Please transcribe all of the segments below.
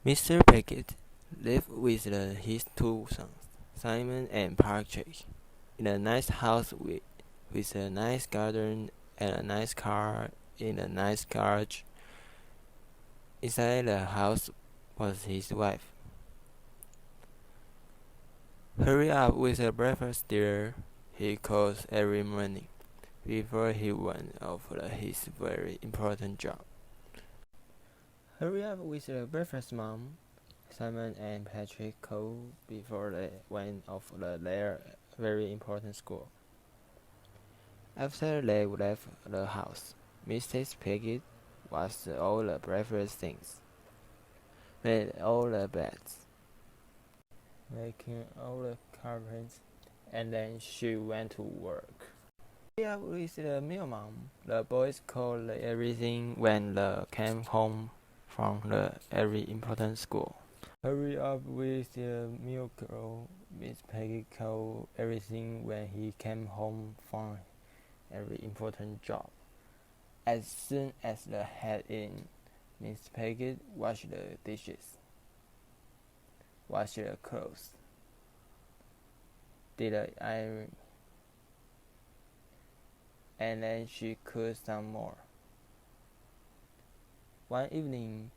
Mr. Pickett lived with his two sons, Simon and Patrick, in a nice house with a nice garden and a nice car in a nice garage. Inside the house was his wife. "Hurry up with the breakfast, dear," he called every morning, before he went off his very important job. "Hurry up with the breakfast, Mom," Simon and Patrick called before they went off their very important school. After they left the house, Mrs. Pickett washed all the breakfast things, made all the beds, making all the carpets, and then she went to work. "Hurry up with the meal, Mom," the boys called everything when they came home from the very important school. "Hurry up with the meal, girl," Miss Peggy called everything when he came home from a very important job. As soon as they had eaten, Miss Peggy washed the dishes, washed the clothes, did the ironing, and then she cooked some more. One evening,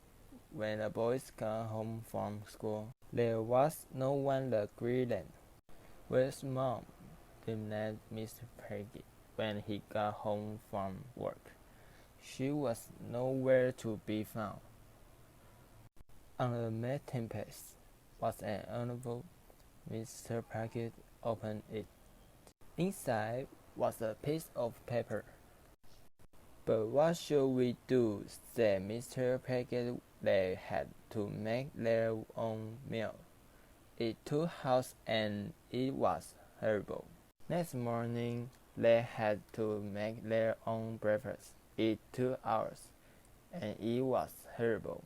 when the boys got home from school, there was no one to greet them. "Where's Mom?" demanded Mr. Peggy when he got home from work. She was nowhere to be found. On the mantelpiece was an envelope. Mr. Peggy opened it. Inside was a piece of paper. "But what should we do?" said Mr. Peggy. They had to make their own meal. It took hours and it was horrible. Next morning, they had to make their own breakfast. It took hours and it was horrible.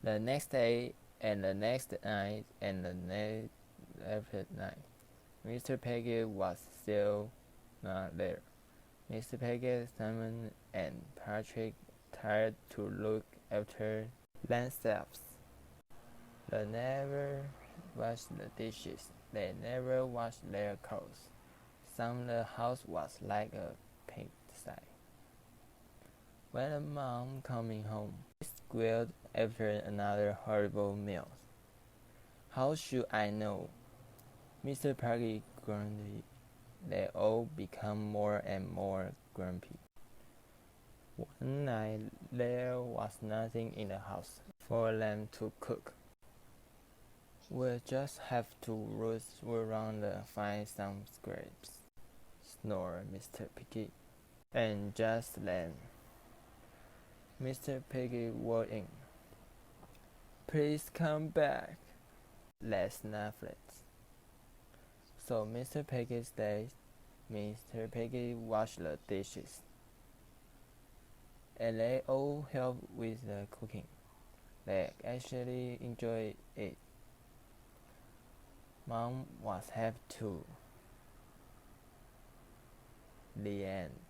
The next day and the next night and the next after night, Mr. Peggy was still not there. Mr. Peggy, Simon, and Patrick tried to look after themselves. They never washed the dishes. They never washed their clothes. Some the house was like a pigsty. When the mom coming home, she squealed after another horrible meal. "How should I know?" Mr. Peggy grunted. They all become more and more grumpy. One night there was nothing in the house for them to cook. "We'll just have to root around and find some scraps," snored Mr. Piggy. And just then, Mr. Piggy walked in. "Please come back," said Netflix. So Mr. Piggy stayed. Mr. Piggy washed the dishes, and they all helped with the cooking. They actually enjoyed it. Mom was happy too. The end.